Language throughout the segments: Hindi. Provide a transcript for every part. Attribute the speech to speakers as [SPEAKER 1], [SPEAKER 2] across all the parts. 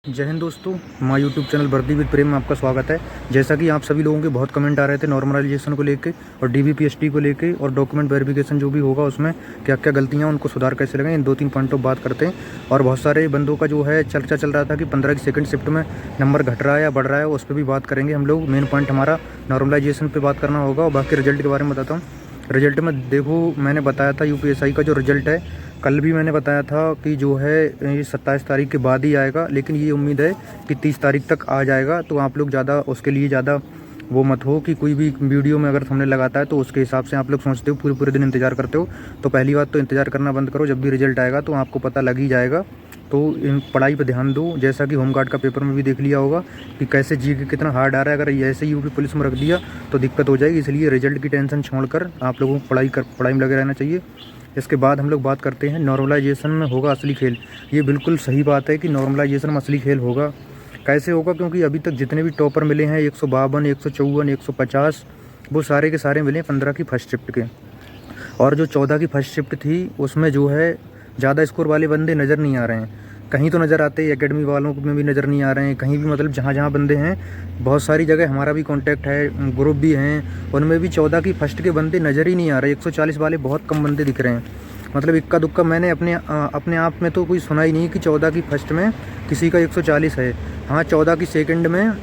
[SPEAKER 1] जय हिंद दोस्तों, माय यूट्यूब चैनल वर्दी विद प्रेम में आपका स्वागत है। जैसा कि आप सभी लोगों के बहुत कमेंट आ रहे थे नॉर्मलाइजेशन को लेके और डीबीपीएसटी को लेके और डॉक्यूमेंट वेरिफिकेशन जो भी होगा उसमें क्या क्या गलतियां उनको सुधार कैसे लगाएं, इन 2-3 पॉइंटों पर बात करते हैं। और बहुत सारे बंदों का जो है चर्चा चल रहा था कि 15 की सेकंड शिफ्ट में नंबर घट रहा है या बढ़ रहा है, उस पर भी बात करेंगे हम लोग। मेन पॉइंट हमारा नॉर्मलाइजेशन पर बात करना होगा और बाकी रिजल्ट के बारे में बताता हूँ। रिजल्ट में देखो, मैंने बताया था यूपीएसआई का जो रिजल्ट है, कल भी मैंने बताया था कि जो है ये 27 तारीख के बाद ही आएगा, लेकिन ये उम्मीद है कि 30 तारीख तक आ जाएगा। तो आप लोग ज़्यादा उसके लिए ज़्यादा वो मत हो कि कोई भी वीडियो में अगर थंबनेल लगाता है तो उसके हिसाब से आप लोग सोचते हो पूरे पूरे दिन इंतज़ार करते हो। तो पहली बात तो इंतज़ार करना बंद करो, जब भी रिजल्ट आएगा तो आपको पता लग ही जाएगा। तो इन पढ़ाई पर ध्यान दो, जैसा कि होमगार्ड का पेपर में भी देख लिया होगा कि कैसे जीके कितना हार्ड आ रहा है। अगर ऐसे ही यूपी पुलिस में रख दिया तो दिक्कत हो जाएगी, इसलिए रिजल्ट की टेंशन छोड़कर आप लोगों को पढ़ाई में लगे रहना चाहिए। इसके बाद हम लोग बात करते हैं नॉर्मलाइजेशन में होगा असली खेल। ये बिल्कुल सही बात है कि नॉर्मलाइजेशन में असली खेल होगा। कैसे होगा? क्योंकि अभी तक जितने भी टॉपर मिले हैं 152, 154, 150, वो सारे के सारे मिले 15 की फर्स्ट शिफ्ट के। और जो 14 की फर्स्ट शिफ्ट थी उसमें जो है ज़्यादा स्कोर वाले बंदे नज़र नहीं आ रहे हैं। कहीं तो नज़र आते हैं, एकेडमी वालों में भी नज़र नहीं आ रहे हैं, कहीं भी मतलब जहाँ जहाँ बंदे हैं, बहुत सारी जगह हमारा भी कांटेक्ट है, ग्रुप भी हैं, उनमें भी 14 की फर्स्ट के बंदे नज़र ही नहीं आ रहे। 140 वाले बहुत कम बंदे दिख रहे हैं। मतलब इक्का दुक्का मैंने अपने आप में तो कोई सुना ही नहीं कि 14 की फर्स्ट में किसी का 140 है। हाँ, 14 की सेकंड में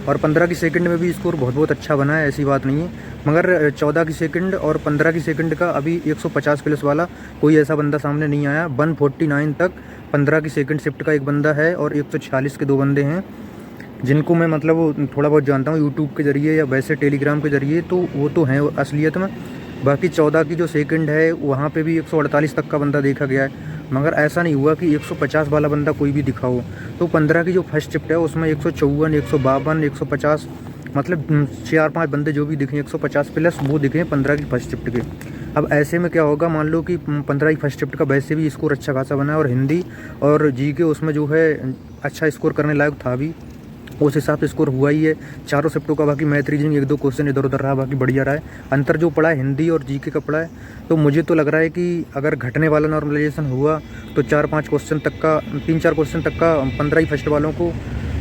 [SPEAKER 1] और 15 की सेकंड में भी स्कोर बहुत बहुत अच्छा बना है, ऐसी बात नहीं है। मगर 14 की सेकंड और 15 की सेकंड का अभी 150 प्लस वाला कोई ऐसा बंदा सामने नहीं आया। 149 तक 15 की सेकंड शिफ्ट का एक बंदा है और 146 के 2 बंदे हैं, जिनको मैं मतलब थोड़ा बहुत जानता हूँ यूट्यूब के ज़रिए या वैसे टेलीग्राम के ज़रिए, तो वो तो हैं असलियत में। बाकी 14 की जो सेकंड है वहाँ पे भी 148 तक का बंदा देखा गया है, मगर ऐसा नहीं हुआ कि 150 वाला बंदा कोई भी दिखा हो। तो 15 की जो फर्स्ट शिफ्ट है उसमें 154, 152, 150 मतलब 4-5 बंदे जो भी दिखे 150 प्लस वो दिखे 15 की फर्स्ट शिफ्ट के। अब ऐसे में क्या होगा, मान लो कि 15 की फर्स्ट शिफ्ट का वैसे भी स्कोर अच्छा खासा बना है और हिंदी और जीके उसमें जो है अच्छा स्कोर करने लायक था भी, उस हिसाब से स्कोर हुआ ही है चारों शिफ्टों का। बाकी मैथ रीजनिंग 1-2 क्वेश्चन इधर उधर रहा, बाकी बढ़िया रहा है। अंतर जो पड़ा है हिंदी और जीके का पड़ा है। तो मुझे तो लग रहा है कि अगर घटने वाला नॉर्मलाइजेशन हुआ तो 4-5 क्वेश्चन तक का, 3-4 क्वेश्चन तक का 15 ही फर्स्ट वालों को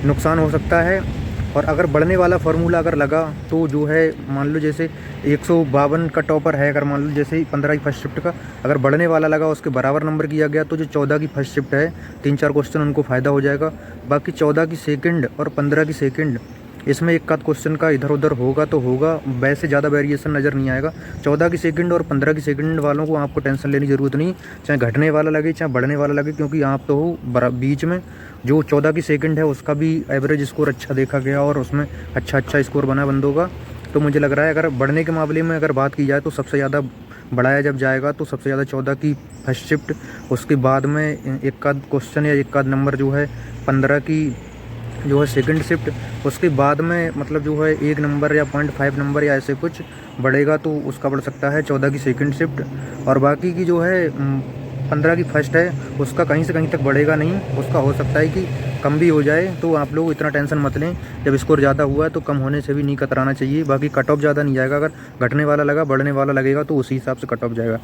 [SPEAKER 1] नुकसान हो सकता है। और अगर बढ़ने वाला फार्मूला अगर लगा तो जो है मान लो जैसे 152 का टॉपर है, अगर मान लो जैसे 15 की फर्स्ट शिफ्ट का अगर बढ़ने वाला लगा उसके बराबर नंबर किया गया तो जो 14 की फर्स्ट शिफ्ट है 3-4 क्वेश्चन उनको फ़ायदा हो जाएगा। बाकी 14 की सेकंड और 15 की सेकंड इसमें एक आध क्वेश्चन का इधर उधर होगा तो होगा, वैसे ज़्यादा वेरिएशन नज़र नहीं आएगा। 14 की सेकंड और 15 की सेकंड वालों को आपको टेंशन लेने की ज़रूरत नहीं, चाहे घटने वाला लगे चाहे बढ़ने वाला लगे, क्योंकि आप तो हो बीच में। जो 14 की सेकंड है उसका भी एवरेज स्कोर अच्छा देखा गया और उसमें अच्छा स्कोर बना बंदों का। तो मुझे लग रहा है अगर बढ़ने के मामले में अगर बात की जाए तो सबसे ज़्यादा बढ़ाया जब जाएगा तो सबसे ज़्यादा 14 की फर्स्ट शिफ्ट, उसके बाद में एक आध क्वेश्चन या एक आध नंबर जो है 15 की जो है सेकंड शिफ्ट, उसके बाद में मतलब जो है 1 नंबर या 0.5 नंबर या ऐसे कुछ बढ़ेगा तो उसका बढ़ सकता है 14 की सेकंड शिफ्ट। और बाकी की जो है 15 की फर्स्ट है उसका कहीं से कहीं तक बढ़ेगा नहीं, उसका हो सकता है कि कम भी हो जाए। तो आप लोग इतना टेंशन मत लें, जब स्कोर ज़्यादा हुआ है तो कम होने से भी नहीं कतराना चाहिए। बाकी कट ऑफ ज़्यादा नहीं जाएगा, अगर घटने वाला लगा बढ़ने वाला लगेगा तो उसी हिसाब से कट ऑफ जाएगा।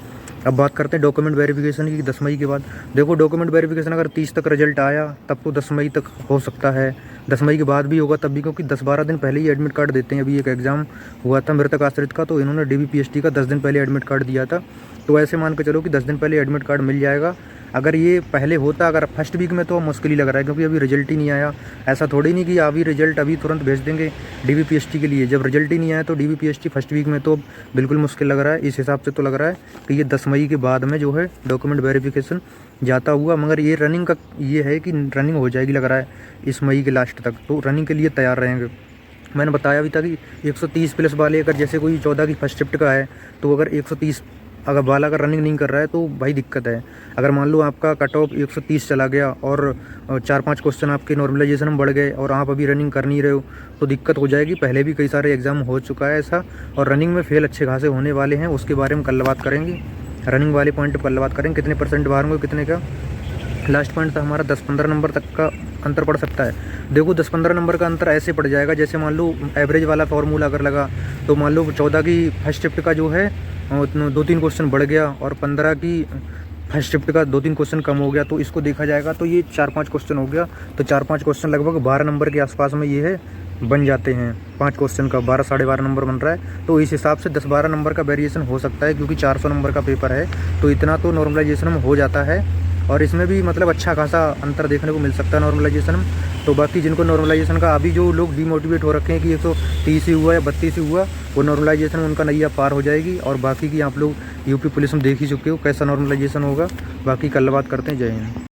[SPEAKER 1] अब बात करते हैं डॉक्यूमेंट वेरिफिकेशन की 10 मई के बाद। देखो, डॉक्यूमेंट वेरिफिकेशन अगर 30 तक रिजल्ट आया तब तो 10 मई तक हो सकता है, 10 मई के बाद भी होगा तब भी, क्योंकि 10-12 दिन पहले ही एडमिट कार्ड देते हैं। अभी एक एग्ज़ाम हुआ था मृतक आश्रित का, तो इन्होंने डीबीपीएसटी का 10 दिन पहले एडमिट कार्ड दिया था। तो ऐसे मान के चलो कि 10 दिन पहले एडमिट कार्ड मिल जाएगा। अगर ये पहले होता, अगर फर्स्ट वीक में तो मुश्किल ही लग रहा है, क्योंकि अभी रिजल्ट ही नहीं आया। ऐसा थोड़ी नहीं कि अभी रिजल्ट अभी तुरंत भेज देंगे डीबीपीएसटी के लिए, जब रिजल्ट ही नहीं आया तो डीबीपीएसटी फर्स्ट वीक में तो बिल्कुल मुश्किल लग रहा है। इस हिसाब से तो लग रहा है कि ये 10 मई के बाद में जो है डॉक्यूमेंट वेरिफिकेशन जाता हुआ, मगर ये रनिंग का ये है कि रनिंग हो जाएगी लग रहा है इस मई के लास्ट तक, तो रनिंग के लिए तैयार रहेंगे। मैंने बताया भी था कि 130 प्लस वाले अगर जैसे कोई 14 की फर्स्ट शिफ्ट का है तो अगर 130 अगर वाला अगर रनिंग नहीं कर रहा है तो भाई दिक्कत है। अगर मान लो आपका कट ऑफ 130 चला गया और 4-5 क्वेश्चन आपके नॉर्मलाइजेशन में बढ़ गए और आप अभी रनिंग कर नहीं रहे हो तो दिक्कत हो जाएगी। पहले भी कई सारे एग्जाम हो चुका है ऐसा, और रनिंग में फेल अच्छे खासे होने वाले हैं, उसके बारे में कल बात करेंगे। रनिंग वाले पॉइंट पर कल बात करेंगे, कितने परसेंट बाहर होंगे कितने का। लास्ट पॉइंट था हमारा 10-15 नंबर तक का अंतर पड़ सकता है। देखो, 10-15 नंबर का अंतर ऐसे पड़ जाएगा जैसे मान लो एवरेज वाला फार्मूला अगर लगा तो मान लो 14 की फर्स्ट शिफ्ट का जो है 2-3 क्वेश्चन बढ़ गया और 15 की फर्स्ट शिफ्ट का 2-3 क्वेश्चन कम हो गया तो इसको देखा जाएगा, तो ये 4-5 क्वेश्चन हो गया। तो 4-5 क्वेश्चन लगभग 12 नंबर के आसपास में ये है बन जाते हैं। 5 क्वेश्चन का 12 साढ़े 12 नंबर बन रहा है, तो इस हिसाब से 10-12 नंबर का वेरिएशन हो सकता है, क्योंकि 400 नंबर का पेपर है तो इतना तो नॉर्मलाइजेशन में हो जाता है। और इसमें भी मतलब अच्छा खासा अंतर देखने को मिल सकता है नॉर्मलाइजेशन में। तो बाकी जिनको नॉर्मलाइजेशन का अभी जो लोग डीमोटिवेट हो रखे हैं कि 130 ही हुआ या 32 ही हुआ, वो नॉर्मलाइजेशन में उनका नैया पार हो जाएगी। और बाकी की आप लोग यूपी पुलिस में देख ही चुके हो कैसा नॉर्मलाइजेशन होगा। बाकी कल बात करते हैं। जय हिंद।